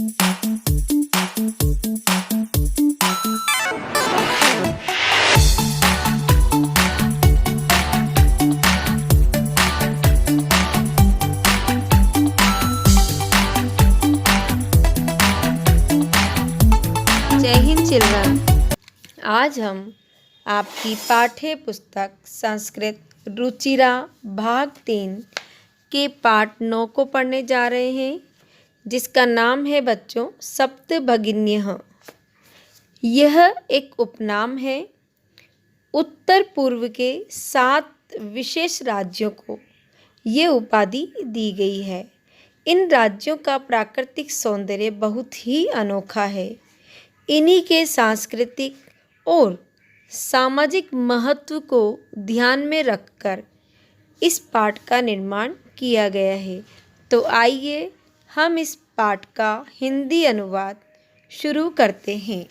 जय हिंद चिल्ड्रन। आज हम आपकी पाठ्य पुस्तक संस्कृत रुचिरा भाग 3 के पाठ 9 को पढ़ने जा रहे हैं, जिसका नाम है बच्चों सप्तभगिन्यः। यह एक उपनाम है। उत्तर पूर्व के 7 विशेष राज्यों को ये उपाधि दी गई है। इन राज्यों का प्राकृतिक सौंदर्य बहुत ही अनोखा है। इन्हीं के सांस्कृतिक और सामाजिक महत्व को ध्यान में रखकर इस पाठ का निर्माण किया गया है। तो आइए हम इस पाठ का हिंदी अनुवाद शुरू करते हैं।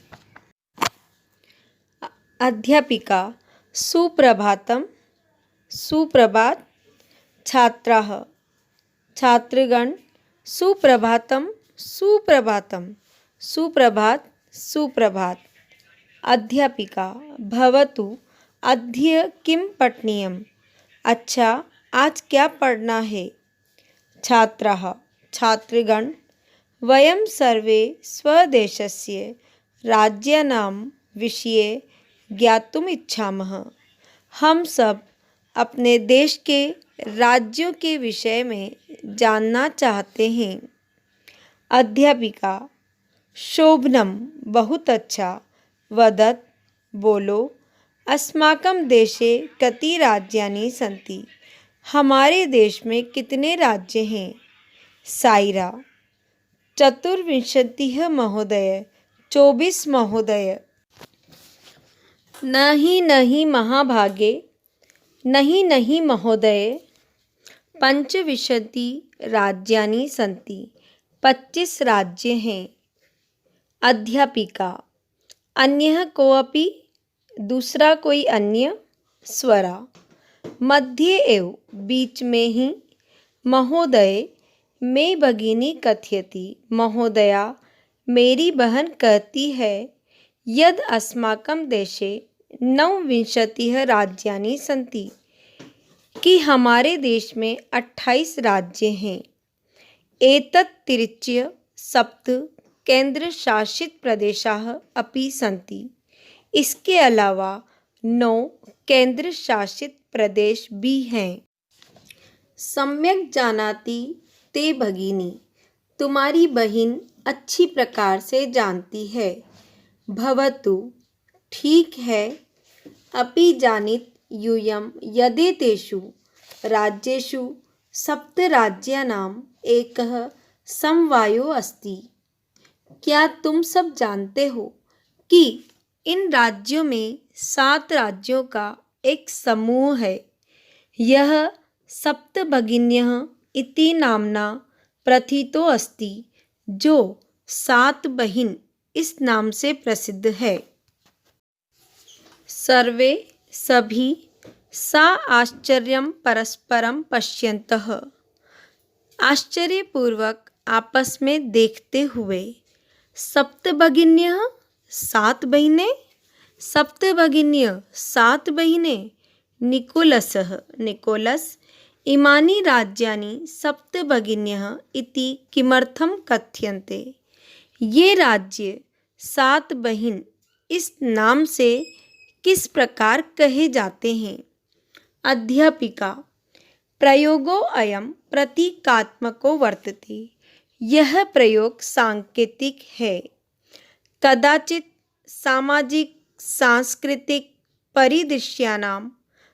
अध्यापिका सुप्रभातम। सुप्रभात। छात्राः छात्रगण सुप्रभातम। सुप्रभातम। सुप्रभात। सुप्रभात। अध्यापिका भवतु अद्य किं पठनीयम्। अच्छा, आज क्या पढ़ना है। छात्राः छात्रगण वयं सर्वे स्वदेशस्य राज्यानां विषये ज्ञातुम् इच्छामः। हम सब अपने देश के राज्यों के विषय में जानना चाहते हैं। अध्यापिका शोभनम बहुत अच्छा। वदत् बोलो। अस्माकं देशे कति राज्यानि सन्ति। हमारे देश में कितने राज्य हैं। साइरा 24 महोदय। 24 महोदय। नहीं नहीं महाभागे। नहीं नहीं महोदय। 25 राज्यानि सन्ति। 25 राज्य हैं। अध्यापिका अन्यः कोऽपि। दूसरा कोई अन्य। स्वरा मध्ये एव बीच में ही। महोदय मैं भगिनी कथयति। महोदया मेरी बहन कहती है यद् अस्माकं देशे 29 राज्यानि सन्ति कि हमारे देश में 28 राज्य हैं। एतत्तिरिच्य 7 केंद्र शासित प्रदेशाः अपि सन्ति। इसके अलावा 9 केंद्र शासित प्रदेश भी हैं। सम्यक जानाति ते भगिनी। तुम्हारी बहन अच्छी प्रकार से जानती है। भवतु ठीक है। अपि जानीत यूयं यदेतेषु राज्येषु 7 राज्यानाम् एकः समवायो अस्ति। क्या तुम सब जानते हो कि इन राज्यों में 7 राज्यों का एक समूह है। यह सप्तभगिन्यः इति नाम्ना प्रथितो अस्ति, जो 7 बहिन इस नाम से प्रसिद्ध है। सर्वे सभी सा आश्चर्यं परस्परं पश्यन्तः आश्चर्यपूर्वक आपस में देखते हुए। सप्तभगिन्यः 7 बहिनें। सप्तभगिन्यः 7 बहिनें। निकोलसः निकोलस इमानि राज्यानि सप्तभगिन्यः इति किमर्थं कथ्यन्ते। ये राज्य 7 बहिन इस नाम से किस प्रकार कहे जाते हैं। अध्यापिका प्रयोगो अयं प्रतीकात्मको वर्तते। यह प्रयोग सांकेतिक है। कदाचित सामाजिक सांस्कृतिक परिदृश्यानां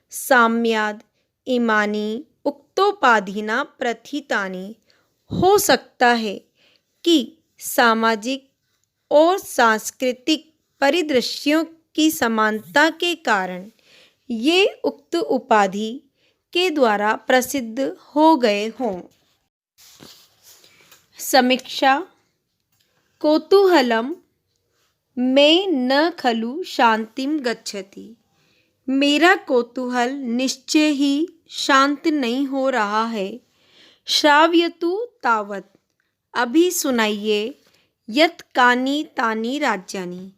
साम्याद् इमानि उक्तोपाधिना प्रथितानि। हो सकता है कि सामाजिक और सांस्कृतिक परिदृश्यों की समानता के कारण ये उक्त उपाधि के द्वारा प्रसिद्ध हो गए हों। समीक्षा कौतूहलम में न खलु शांतिं गच्छति। मेरा कौतूहल निश्चय ही शांत नहीं हो रहा है। श्रावयतु तावत्। अभी सुनाइए। यत् कानि तानि राज्यानि,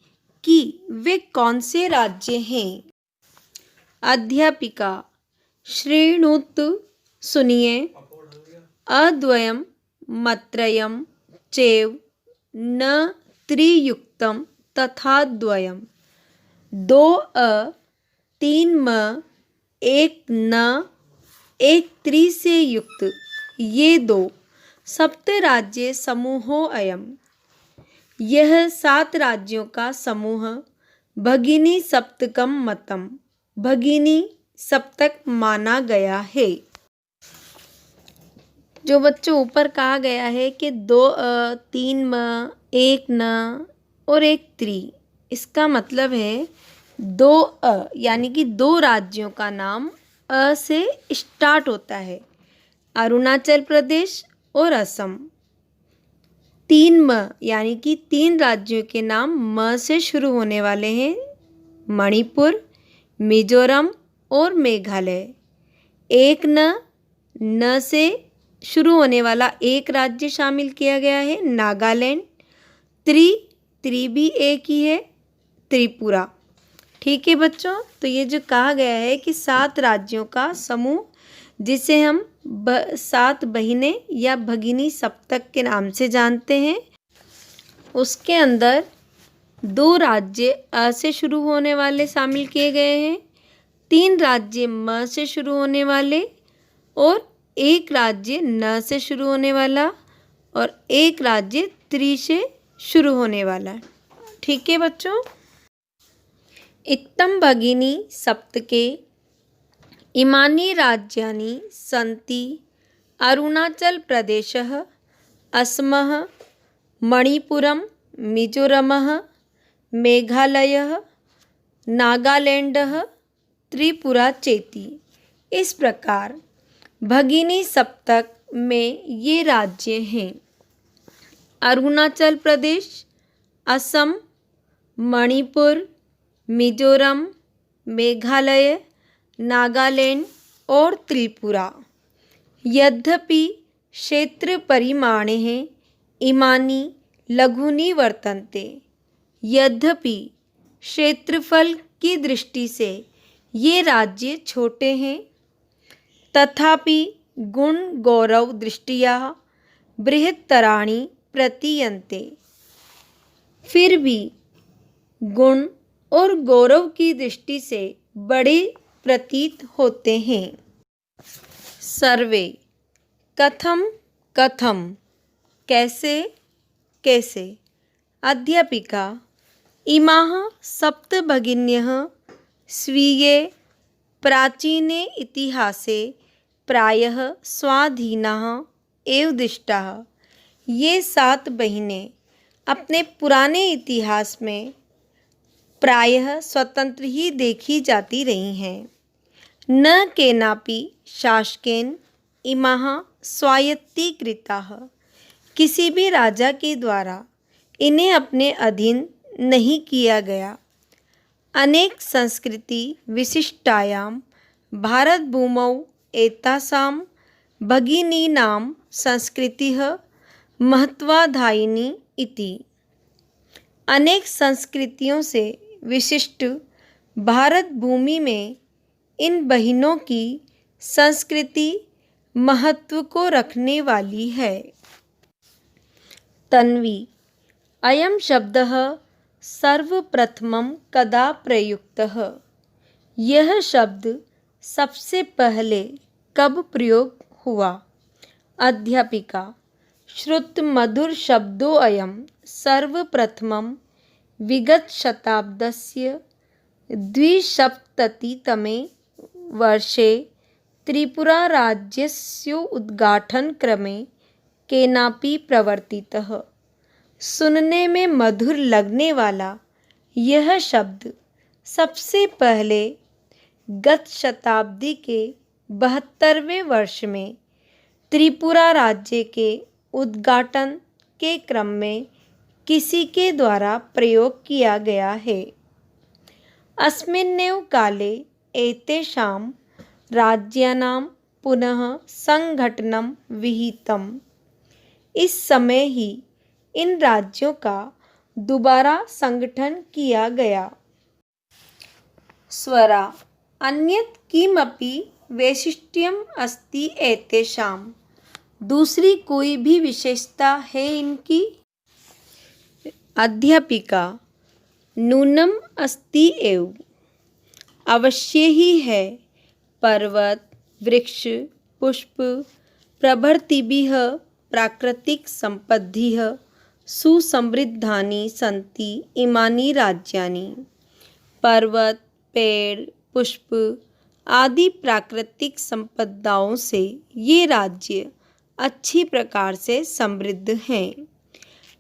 कि वे कौन से राज्य हैं। अध्यापिका शृणुत, सुनिए। अद्वयम मत्रयम चैव न त्रियुक्तम तथा द्वयम, दो अ, तीन म, एक न, एक त्रि से युक्त, ये दो सप्त राज्य समूहो अयम, यह 7 राज्यों का समूह भगिनी सप्तकम मतम, भगिनी सप्तक माना गया है। जो बच्चों ऊपर कहा गया है कि 2 अ, 3 म, एक न और एक त्रि, इसका मतलब है 2 अ यानी कि 2 राज्यों का नाम अ से स्टार्ट होता है, अरुणाचल प्रदेश और असम। 3 म यानी कि 3 राज्यों के नाम म से शुरू होने वाले हैं, मणिपुर, मिजोरम और मेघालय। एक न से शुरू होने वाला एक राज्य शामिल किया गया है, नागालैंड। त्रि भी एक ही है, त्रिपुरा। ठीक है बच्चों, तो ये जो कहा गया है कि 7 राज्यों का समूह, जिसे हम 7 बहिनें या भगिनी सप्तक के नाम से जानते हैं, उसके अंदर 2 राज्य अ से शुरू होने वाले शामिल किए गए हैं, 3 राज्य म से शुरू होने वाले और एक राज्य न से शुरू होने वाला और एक राज्य त्रि से शुरू होने वाला। ठीक है बच्चों। इत्थं भगिनी सप्तके इमानि राज्यानि सन्ति अरुणाचल प्रदेशः, असमः, मणिपुरम, मिजोरमः, मेघालयः, नागालैंडः, त्रिपुरा चेति। इस प्रकार भगिनी सप्तक में ये राज्य हैं: अरुणाचल प्रदेश, असम, मणिपुर, मिजोरम, मेघालय, नागालैंड और त्रिपुरा। यद्यपि क्षेत्र परिमाणे इमानि लघूनि वर्तन्ते, यद्यपि क्षेत्रफल की दृष्टि से ये राज्य छोटे हैं, तथापि गुण गौरव दृष्टिया बृहत्तराणि प्रतीयन्ते, फिर भी गुण और गौरव की दृष्टि से बड़े प्रतीत होते हैं। सर्वे कथम कथम, कैसे कैसे। अध्यापिका इमाः सप्त भगिन्यः स्वीये प्राचीने इतिहासे प्रायः स्वाधीनाः एव दृष्टाः। ये 7 बहिनें अपने पुराने इतिहास में प्रायः स्वतंत्र ही देखी जाती रही हैं। न केनापि शासकेन इमाः स्वायत्तीकृताः, किसी भी राजा के द्वारा इन्हें अपने अधीन नहीं किया गया। अनेक संस्कृति विशिष्टायां भारत भूमौ एतासां भगिनीनां संस्कृतिः महत्वाधायिनी इति। अनेक संस्कृतियों से विशिष्ट भारत भूमि में इन बहिनों की संस्कृति महत्व को रखने वाली है। तन्वी अयं शब्दः सर्वप्रथमं कदा प्रयुक्तः? यह शब्द सबसे पहले कब प्रयोग हुआ? अध्यापिका श्रुत मधुर शब्दो अयं सर्वप्रथमं विगत शताब्दस्य 2सप्ततितमे वर्षे त्रिपुरा राज्यस्य उद्घाटनक्रमे केनापि प्रवर्तितः। सुनने में मधुर लगने वाला यह शब्द सबसे पहले गत शताब्दी के 72वें वर्ष में त्रिपुरा राज्य के उद्घाटन के क्रम में किसी के द्वारा प्रयोग किया गया है। अस्मिन्नेव काले एतेषां राज्यानां पुनः संघटनं विहितम्। इस समय ही इन राज्यों का दोबारा संगठन किया गया। स्वरा अन्यत् किमपि वैशिष्ट्यम् अस्ति एतेषां। दूसरी कोई भी विशेषता है इनकी? अध्यापिका नूनम अस्ति एव। अवश्य ही है। पर्वत, वृक्ष, पुष्प प्रभृतिभिः प्राकृतिक संपद्भिः सुसमृद्धानि सन्ति इमानि राज्यानि। पर्वत, पेड़, पुष्प आदि प्राकृतिक संपदाओं से ये राज्य अच्छी प्रकार से समृद्ध हैं।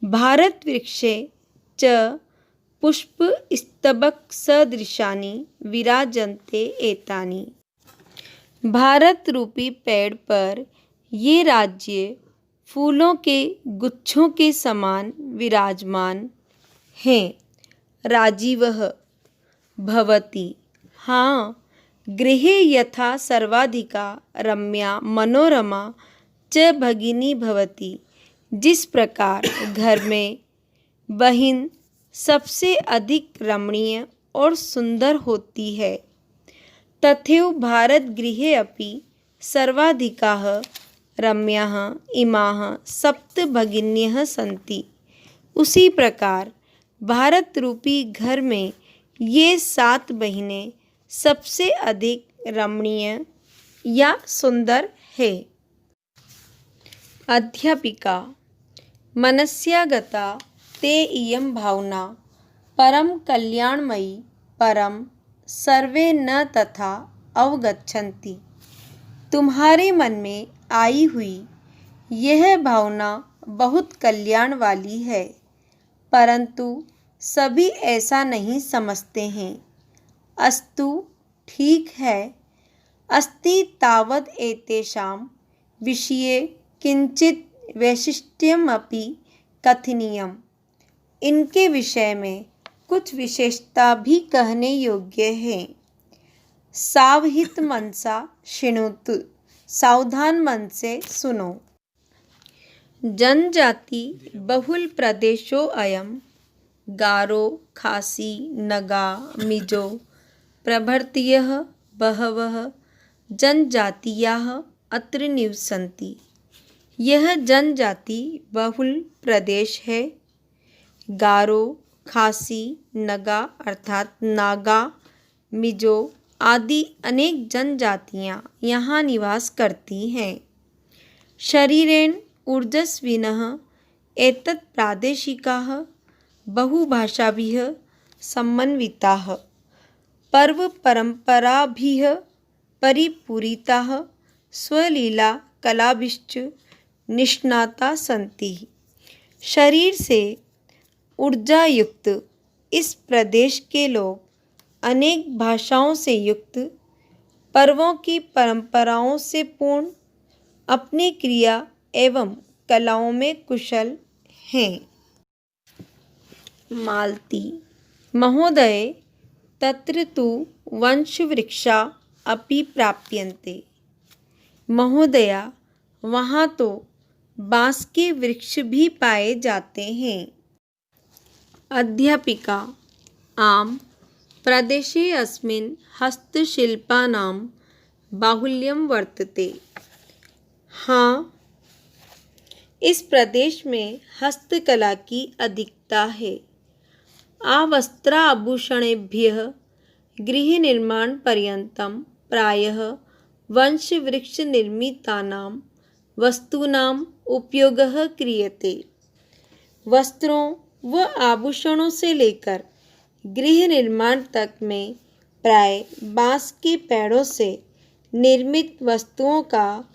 भारत वृक्षे च पुष्प स्तबक सदृशानि विराजन्ते एतानि। भारत रूपी पेड़ पर ये राज्य फूलों के गुच्छों के समान विराजमान हैं। राजीवः भवति। हाँ, गृहे यथा सर्वाधिका रम्या मनोरमा च भगिनी भवति। जिस प्रकार घर में बहन सबसे अधिक रमणीय और सुंदर होती है, तथैव भारत गृहे अपि सर्वाधिकाः रम्याः इमाः सप्त भगिन्यः सन्ति। उसी प्रकार भारत रूपी घर में ये 7 बहनें सबसे अधिक रमणीय या सुंदर है। अध्यापिका मनस्यागता ते इयं भावना परम कल्याणमयी परम सर्वे न तथा अवगच्छन्ति। तुम्हारे मन में आई हुई यह भावना बहुत कल्याण वाली है, परंतु सभी ऐसा नहीं समझते हैं। अस्तु, ठीक है। अस्ति तावद् एतेषां विषये किंचित वैशिष्ट्यमपि कथनीयम्। इनके विषय में कुछ विशेषता भी कहने योग्य है। सावहित मनसा शृणोतु। सावधान मन से सुनो। जनजाति बहुल प्रदेशो अयम। गारो, खासी, नगा, मिजो प्रभृतयः बहवः जनजातीयाः अत्र निवसन्ति। यह जनजाति बहुल प्रदेश है। गारो, खासी, नगा अर्थात नागा, मिजो आदि अनेक जनजातियाँ यहाँ निवास करती हैं। शरीरेण ऊर्जस्विनः एतत् प्रादेशिकाः बहुभाषाभिः समन्विताः पर्वपरम्पराभिः परिपूरिताः स्वलीला कलाभिश्च निष्णाता सन्ति। शरीर से ऊर्जा युक्त इस प्रदेश के लोग अनेक भाषाओं से युक्त, पर्वों की परंपराओं से पूर्ण, अपनी क्रिया एवं कलाओं में कुशल हैं। मालती महोदय तत्र तु वंशवृक्षा अपि प्राप्यन्ते। महोदया, वहाँ तो बांस के वृक्ष भी पाए जाते हैं। अध्यापिका आम प्रदेशे अस्मिन् हस्तशिल्पानां बाहुल्यं वर्तते। हाँ, इस प्रदेश में हस्तकला की अधिकता है। आवस्त्राभूषणेभ्यः गृहनिर्माणपर्यन्तं प्रायः वंशवृक्षनिर्मितानां वस्तूनाम् उपयोगः क्रियते। वस्त्रों व आभूषणों से लेकर गृह निर्माण तक में प्राय बांस के पेड़ों से निर्मित वस्तुओं का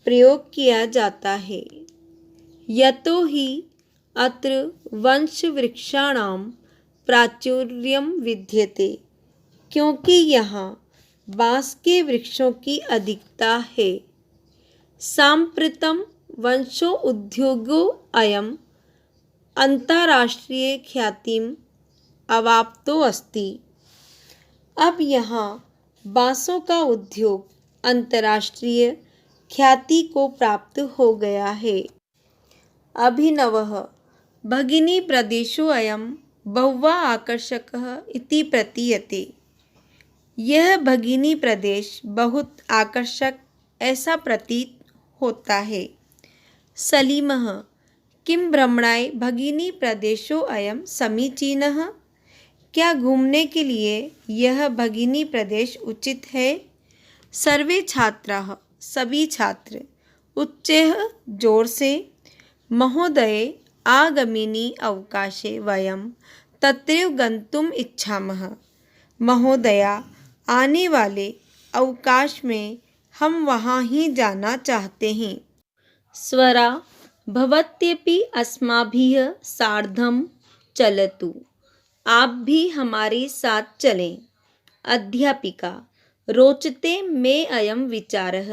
प्रयोग किया जाता है। यतो हि अत्र वंशवृक्षाणां प्राचुर्यं विद्यते, क्योंकि यहाँ बांस के वृक्षों की अधिकता है। साम्प्रतं वंशो उद्योगो अयम अंतर्राष्ट्रीय ख्यातिम अवाप्तो अस्ति। अब यहाँ बांसों का उद्योग अंतर्राष्ट्रीय ख्याति को प्राप्त हो गया है। अभिनवः भगिनी प्रदेशोऽयं बहुवा आकर्षकः इति प्रतीयते। यह भगिनी प्रदेश बहुत आकर्षक ऐसा प्रतीत होता है। सलीमः किं भ्रमणाय भगिनी प्रदेशोऽयं समीचीनः? क्या घूमने के लिए यह भगिनी प्रदेश उचित है? सर्वे छात्राः सभी छात्र उच्चैः जोर से महोदये आगामिनि अवकाशे वयं तत्रैव गन्तुम् इच्छामः। महोदया, आने वाले अवकाश में हम वहाँ ही जाना चाहते हैं। स्वरा भवत्यपि अस्माभिः सार्धं चलतु। आप भी हमारे साथ चलें। अध्यापिका रोचते मे अयं विचारः।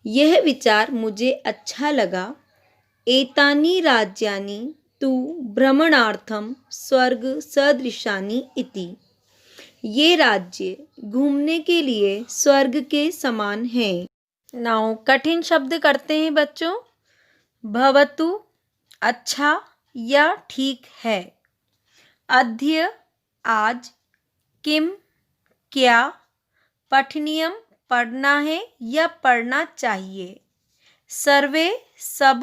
यह विचार मुझे अच्छा लगा। एतानि राज्यानि तु भ्रमणार्थं स्वर्ग सदृशानि इति। ये राज्य घूमने के लिए स्वर्ग के समान हैं। नाउ कठिन शब्द करते हैं बच्चों। भवतु अच्छा या ठीक है। अद्य आज। किम क्या। पठनीयम पढ़ना है या पढ़ना चाहिए। सर्वे सब।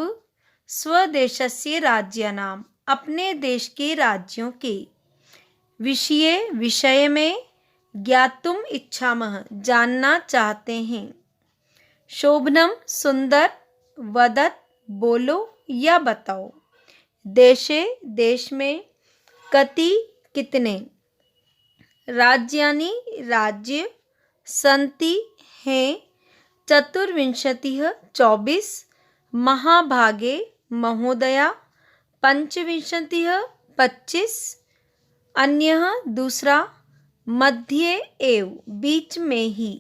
स्वदेशस्य राज्यानाम अपने देश के राज्यों के। विषय में। ज्ञातुम इच्छामः जानना चाहते हैं। शोभनम सुंदर। वदत बोलो या बताओ। देशे देश में। कति कितने। राज्यानि राज्य। सन्ति हैं। चतुर्विंशतिः 24। महाभागे महोदया। पंचविंशतिः 25। अन्यः दूसरा। मध्ये एव बीच में ही।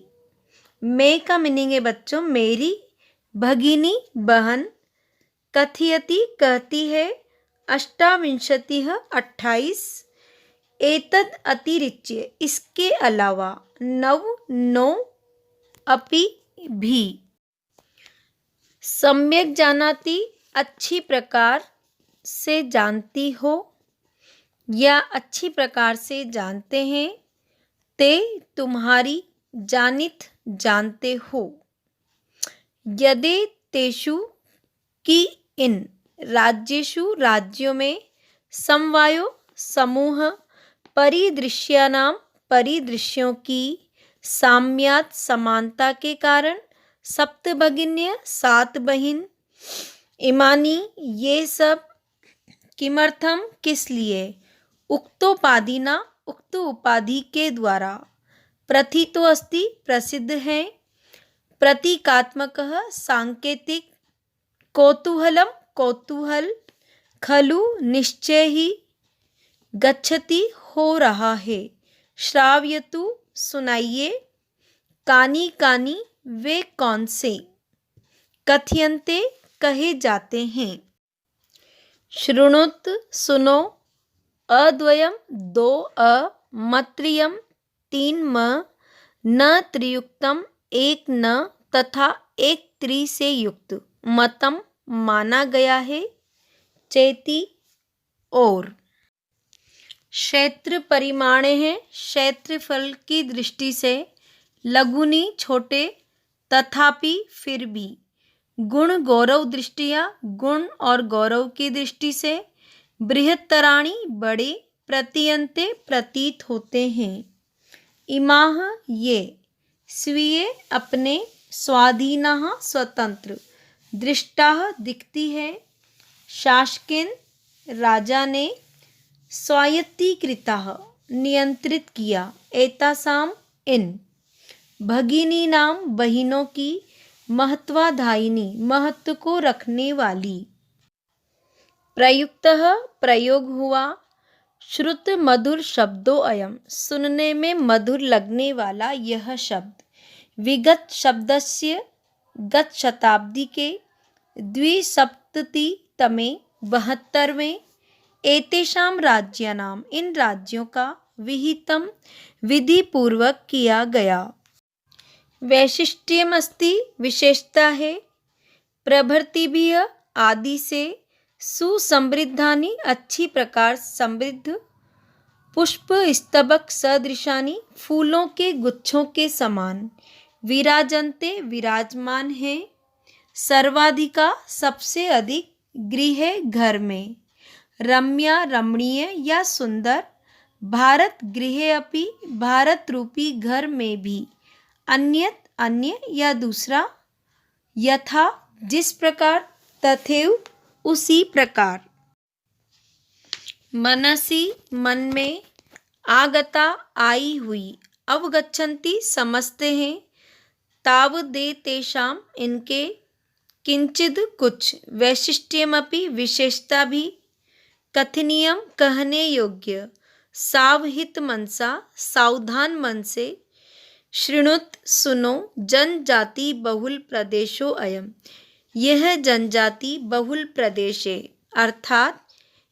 मैं का मीनिंग है बच्चों मेरी। भगिनी बहन। कथयति कहती है। अष्टाविंशतिः 28। एतद् अतिरिच्य इसके अलावा। नौ अपि भी। सम्यक जानाति अच्छी प्रकार से जानती हो या अच्छी प्रकार से जानते हैं। ते तुम्हारी। जानित जानते हो। यदि तेषु की इन राज्येषु राज्यों में। समवायो समूह। परिदृश्यानां परिदृश्यों की। साम्यात समानता के कारण। सप्तभगिन्य 7 बहिन। इमानी ये सब। किमर्थम किस लिए। उक्तोपाधिना उक्त उपाधि के द्वारा। प्रथितो अस्ति प्रसिद्ध है। प्रतीकात्मकः सांकेतिक। कौतूहलम कौतूहल। खलु निश्चय ही। गच्छति हो रहा है। श्रावयतु सुनाइए। कानी कानी वे कौन से। कथयन्ते कहे जाते हैं। शृणुत सुनो। अद्वयम 2 अ। मत्रियम 3 म। न त्रियुक्तम 1 न तथा 1 त्रि से युक्त। मतम माना गया है। चेती और। क्षेत्र परिमाण है क्षेत्रफल की दृष्टि से। लघुनी छोटे। तथापि फिर भी। गुण गौरव दृष्टिया गुण और गौरव की दृष्टि से। बृहत्तराणि बड़े। प्रतीयन्ते प्रतीत होते हैं। इमाह ये। स्वीय अपने। स्वाधीनः स्वतंत्र। दृष्टाः दिखती है। शासकेन राजा ने। स्वायत्तीकृतः नियंत्रित किया। एतासाम इन। भगिनीनां बहिनों की। महत्वाधायिनी महत्व को रखने वाली। प्रयुक्तः प्रयोग हुआ। श्रुत मधुर शब्दों अयम सुनने में मधुर लगने वाला यह शब्द। विगत शब्दस्य गत शताब्दी के। द्विसप्ततितमे 72वें। एतेषां राज्यानाम इन राज्यों का। विहितम विधि पूर्वक किया गया। वैशिष्ट्यमस्ति विशेषता है। प्रभृतिभिः आदि से। सुसमृद्धानि अच्छी प्रकार समृद्ध, पुष्प स्तबक सदृशानि फूलों के गुच्छों के समान, विराजन्ते विराजमान है, सर्वाधिका सबसे अधिक, गृहे घर में, रम्या रमणीय या सुंदर, भारत गृहे अपि भारत रूपी घर में भी, अन्यत अन्य या दूसरा, यथा जिस प्रकार, तथैव उसी प्रकार, मनसि मन में, आगता आई हुई, अवगच्छन्ति समझते हैं, तावदे तेषाम इनके, किंचिद कुछ, वैशिष्ट्यमपि विशेषता भी, कथनीयम कहने योग्य, सावहित मनसा सावधान मन से, शृणुत सुनो, जनजाति बहुल प्रदेशो अयम, यह जनजाति बहुल प्रदेश है, अर्थात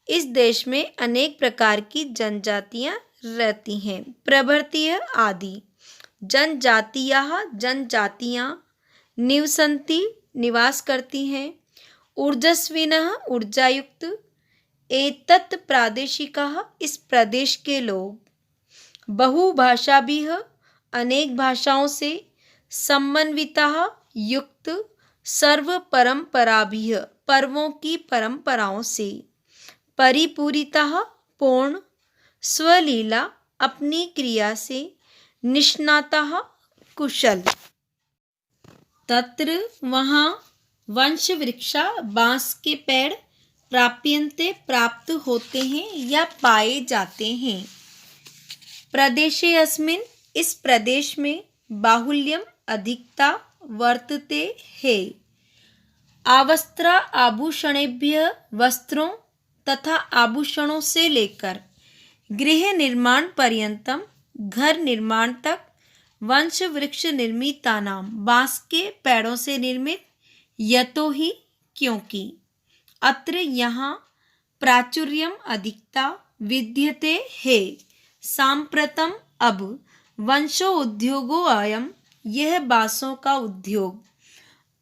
इस देश में अनेक प्रकार की जनजातियां रहती हैं। प्रभृतिय आदि, जनजातियाः जनजातियां, निवसन्ति निवास करती हैं, ऊर्जस्विनः ऊर्जायुक्त, एतत् प्रादेशिकाः इस प्रदेश के लोग, बहुभाषाभिः अनेक भाषाओं से, समन्विताः युक्त, सर्व परंपराभिः पर्वों की परंपराओं से, परिपूरिताः पूर्ण, स्वलीला अपनी क्रिया से, निष्णाताः कुशल, तत्र वहाँ, वंश वृक्षा बांस के पेड़, प्राप्यन्ते प्राप्त होते हैं या पाए जाते हैं, प्रदेशे अस्मिन् इस प्रदेश में, बाहुल्यम अधिकता वर्तते है, आवस्त्रा आभूषणेभ्य वस्त्रों तथा आभूषणों से लेकर, गृह निर्माण पर्यंतम घर निर्माण तक, वंश वृक्ष निर्मितानाम बांस के पेड़ों से निर्मित, यतो ही क्योंकि, अत्र यहाँ, प्राचुर्यम अधिकता विद्यते है, सांप्रतम अब, वंशो उद्योगो अयम यह बांसों का उद्योग,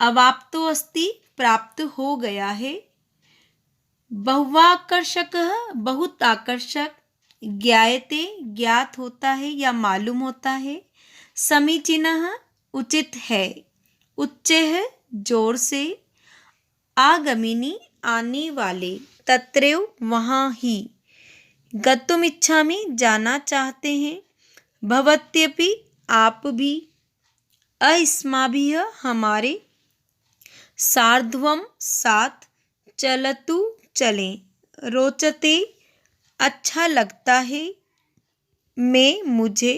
अवाप्तो अस्ति प्राप्त हो गया है, बहुवाकर्षक बहुत आकर्षक, ज्ञायते ज्ञात होता है या मालूम होता है, समीचीनः उचित है, उच्चैः जोर से, आगमिनी आने वाले, तत्रैव वहाँ ही, गतुमिच्छामि जाना चाहते हैं, भवत्यपि आप भी, अस्माभिः हमारे, सार्धवम साथ, चलतु चलें, रोचते अच्छा लगता है, मैं मुझे,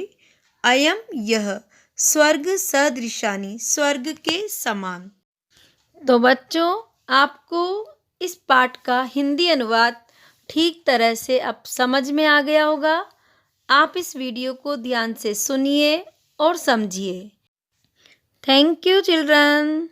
अयम यह, स्वर्ग सदृशानि स्वर्ग के समान। तो बच्चों, आपको इस पाठ का हिंदी अनुवाद ठीक तरह से अब समझ में आ गया होगा। आप इस वीडियो को ध्यान से सुनिए और समझिए। Thank you children.